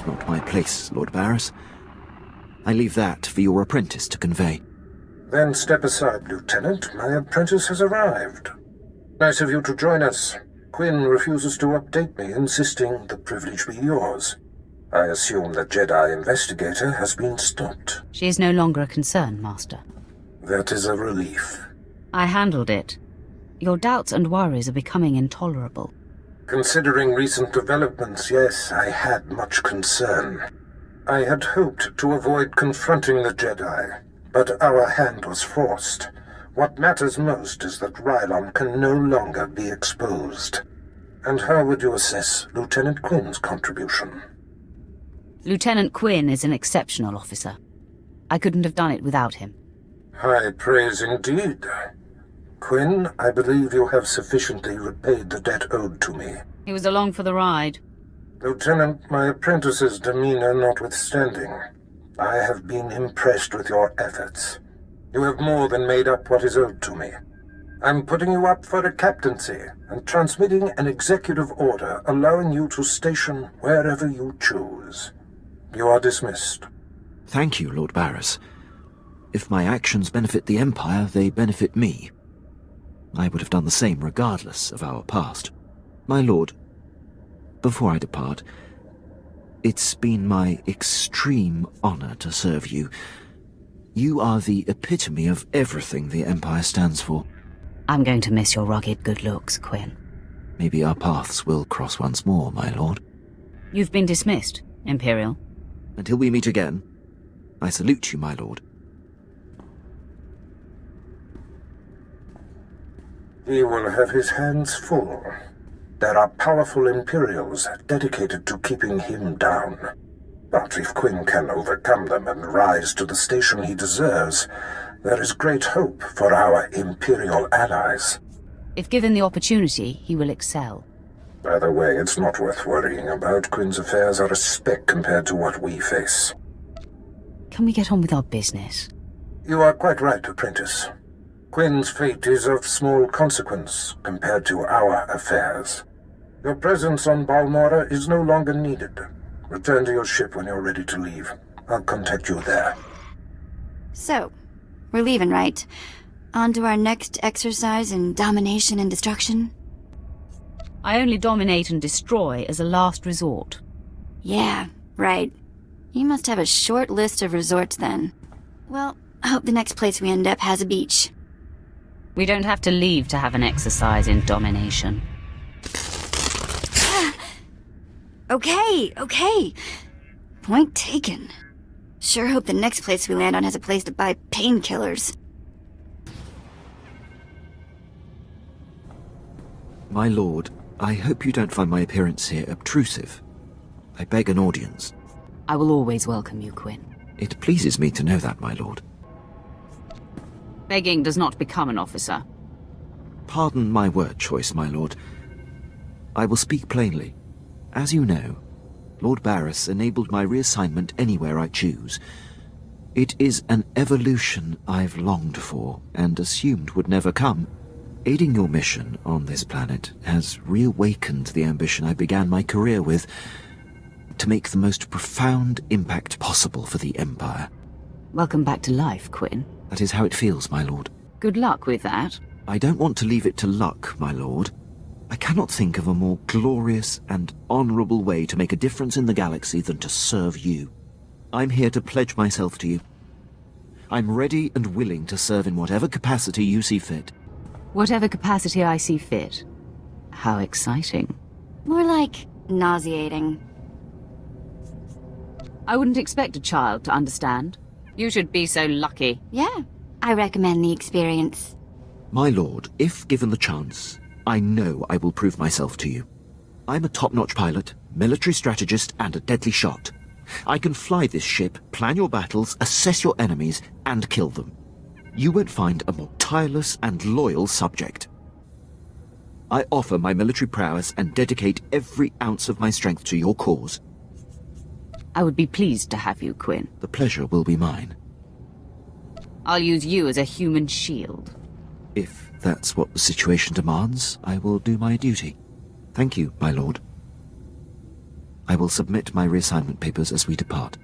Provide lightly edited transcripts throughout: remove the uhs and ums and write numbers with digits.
is not my place, Lord Barris. I leave that for your apprentice to convey. Then step aside, Lieutenant. My apprentice has arrived. Nice of you to join us. Quinn refuses to update me, insisting the privilege be yours. I assume the Jedi investigator has been stopped. She is no longer a concern, Master. That is a relief. I handled it. Your doubts and worries are becoming intolerable. Considering recent developments, yes, I had much concern. I had hoped to avoid confronting the Jedi, but our hand was forced. What matters most is that Rylon can no longer be exposed. And how would you assess Lieutenant Quinn's contribution? Lieutenant Quinn is an exceptional officer. I couldn't have done it without him. High praise indeed. Quinn, I believe you have sufficiently repaid the debt owed to me. He was along for the ride. Lieutenant, my apprentice's demeanor notwithstanding, I have been impressed with your efforts. You have more than made up what is owed to me. I'm putting you up for a captaincy and transmitting an executive order allowing you to station wherever you choose. You are dismissed. Thank you, Lord Barris. If my actions benefit the Empire, they benefit me. I would have done the same regardless of our past. My lord, before I depart, it's been my extreme honor to serve you. You are the epitome of everything the Empire stands for. I'm going to miss your rugged good looks, Quinn. Maybe our paths will cross once more, my lord. You've been dismissed, Imperial. Until we meet again, I salute you, my lord. He will have his hands full. There are powerful Imperials dedicated to keeping him down. But if Quinn can overcome them and rise to the station he deserves, there is great hope for our Imperial allies. If given the opportunity, he will excel. By the way, it's not worth worrying about. Quinn's affairs are a speck compared to what we face. Can we get on with our business? You are quite right, apprentice. Quinn's fate is of small consequence compared to our affairs. Your presence on Balmorra is no longer needed. Return to your ship when you're ready to leave. I'll contact you there. So, we're leaving, right? On to our next exercise in domination and destruction? I only dominate and destroy as a last resort. Yeah, right. You must have a short list of resorts then. Well, I hope the next place we end up has a beach. We don't have to leave to have an exercise in domination. Okay. Point taken. Sure hope the next place we land on has a place to buy painkillers. My lord, I hope you don't find my appearance here obtrusive. I beg an audience. I will always welcome you, Quinn. It pleases me to know that, my lord. Begging does not become an officer. Pardon my word choice, my lord. I will speak plainly. As you know, Lord Barris enabled my reassignment anywhere I choose. It is an evolution I've longed for and assumed would never come. Aiding your mission on this planet has reawakened the ambition I began my career with, to make the most profound impact possible for the Empire. Welcome back to life, Quinn. That is how it feels, my lord. Good luck with that. I don't want to leave it to luck, my lord. I cannot think of a more glorious and honorable way to make a difference in the galaxy than to serve you. I'm here to pledge myself to you. I'm ready and willing to serve in whatever capacity you see fit. Whatever capacity I see fit. How exciting. More like nauseating. I wouldn't expect a child to understand. You should be so lucky. Yeah, I recommend the experience. My lord, if given the chance, I know I will prove myself to you. I'm a top-notch pilot, military strategist, and a deadly shot. I can fly this ship, plan your battles, assess your enemies, and kill them. You won't find a more tireless and loyal subject. I offer my military prowess and dedicate every ounce of my strength to your cause. I would be pleased to have you, Quinn. The pleasure will be mine. I'll use you as a human shield. If that's what the situation demands, I will do my duty. Thank you, my lord. I will submit my reassignment papers as we depart.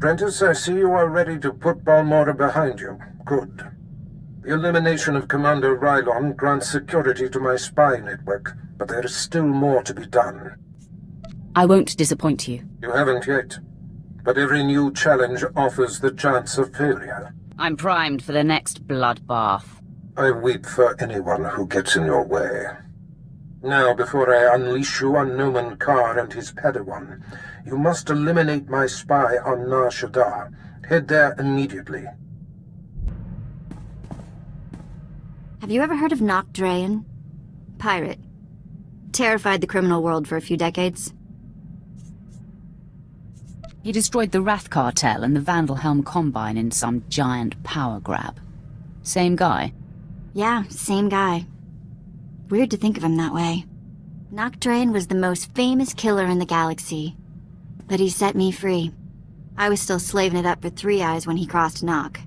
Apprentice, I see you are ready to put Balmorra behind you. Good. The elimination of Commander Rylon grants security to my spy network, but there is still more to be done. I won't disappoint you. You haven't yet, but every new challenge offers the chance of failure. I'm primed for the next bloodbath. I weep for anyone who gets in your way. Now, before I unleash you on Numan Kar and his Padawan, you must eliminate my spy on Nar Shaddaa. Head there immediately. Have you ever heard of Nock Drayen? Pirate. Terrified the criminal world for a few decades. He destroyed the Wrath Cartel and the Vandalhelm Combine in some giant power grab. Same guy? Yeah, same guy. Weird to think of him that way. Nock Drayen was the most famous killer in the galaxy. But he set me free. I was still slaving it up for Three Eyes when he crossed Nock.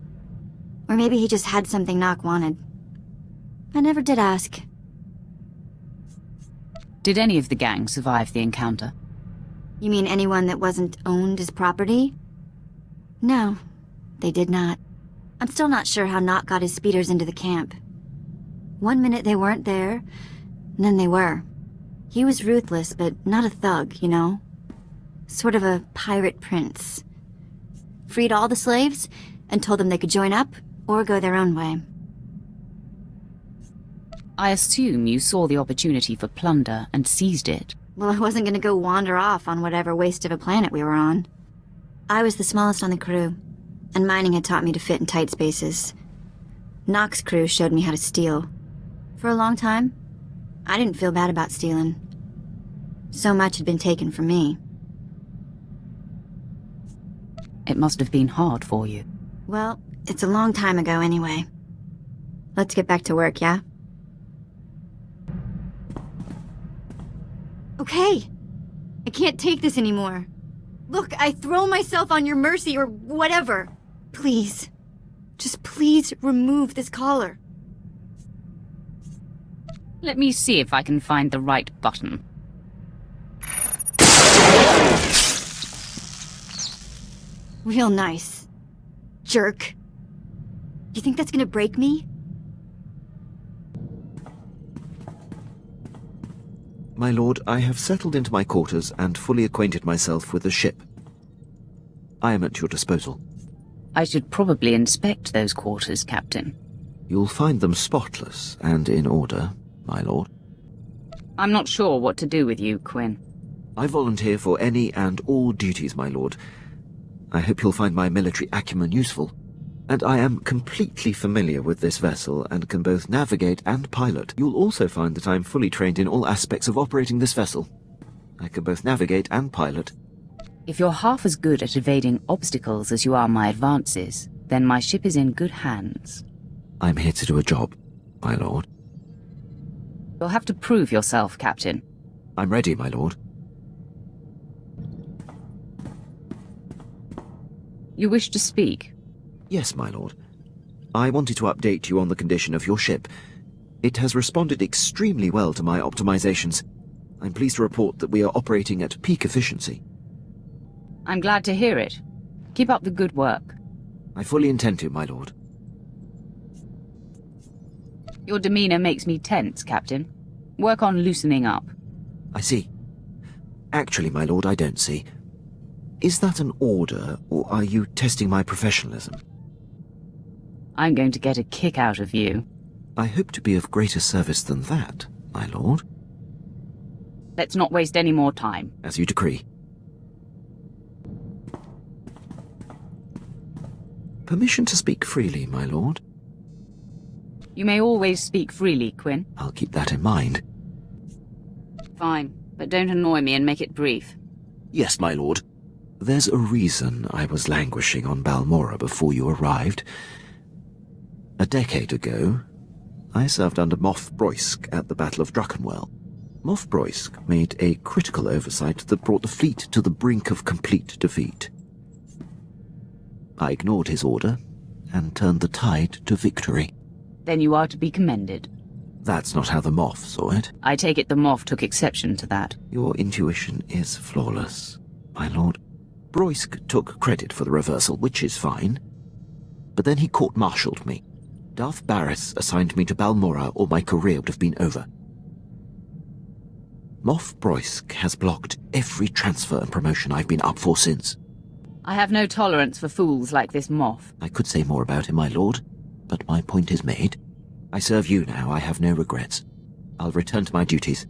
Or maybe he just had something Nock wanted. I never did ask. Did any of the gang survive the encounter? You mean anyone that wasn't owned as property? No, they did not. I'm still not sure how Nock got his speeders into the camp. One minute they weren't there, and then they were. He was ruthless, but not a thug, you know? Sort of a pirate prince. Freed all the slaves, and told them they could join up, or go their own way. I assume you saw the opportunity for plunder and seized it. Well, I wasn't gonna go wander off on whatever waste of a planet we were on. I was the smallest on the crew, and mining had taught me to fit in tight spaces. Nock's crew showed me how to steal. For a long time, I didn't feel bad about stealing. So much had been taken from me. It must have been hard for you. Well, it's a long time ago anyway. Let's get back to work, yeah? Okay. I can't take this anymore. Look, I throw myself on your mercy or whatever. Please. Just please remove this collar. Let me see if I can find the right button. Real nice. Jerk. You think that's gonna break me? My lord, I have settled into my quarters and fully acquainted myself with the ship. I am at your disposal. I should probably inspect those quarters, Captain. You'll find them spotless and in order, my lord. I'm not sure what to do with you, Quinn. I volunteer for any and all duties, my lord. I hope you'll find my military acumen useful. And I am completely familiar with this vessel and can both navigate and pilot. You'll also find that I'm fully trained in all aspects of operating this vessel. I can both navigate and pilot. If you're half as good at evading obstacles as you are my advances, then my ship is in good hands. I'm here to do a job, my lord. You'll have to prove yourself, Captain. I'm ready, my lord. You wish to speak? Yes, my lord. I wanted to update you on the condition of your ship. It has responded extremely well to my optimizations. I'm pleased to report that we are operating at peak efficiency. I'm glad to hear it. Keep up the good work. I fully intend to, my lord. Your demeanor makes me tense, Captain. Work on loosening up. I see. Actually, my lord, I don't see. Is that an order, or are you testing my professionalism? I'm going to get a kick out of you. I hope to be of greater service than that, my lord. Let's not waste any more time. As you decree. Permission to speak freely, my lord. You may always speak freely, Quinn. I'll keep that in mind. Fine, but don't annoy me and make it brief. Yes, my lord. There's a reason I was languishing on Balmorra before you arrived. A decade ago, I served under Moff Broysk at the Battle of Druckenwell. Moff Broysk made a critical oversight that brought the fleet to the brink of complete defeat. I ignored his order and turned the tide to victory. Then you are to be commended. That's not how the Moff saw it. I take it the Moff took exception to that. Your intuition is flawless, my lord. Broysk took credit for the reversal, which is fine. But then he court-martialed me. Darth Barris assigned me to Balmorra, or my career would have been over. Moff Broysk has blocked every transfer and promotion I've been up for since. I have no tolerance for fools like this Moff. I could say more about him, my lord, but my point is made. I serve you now, I have no regrets. I'll return to my duties.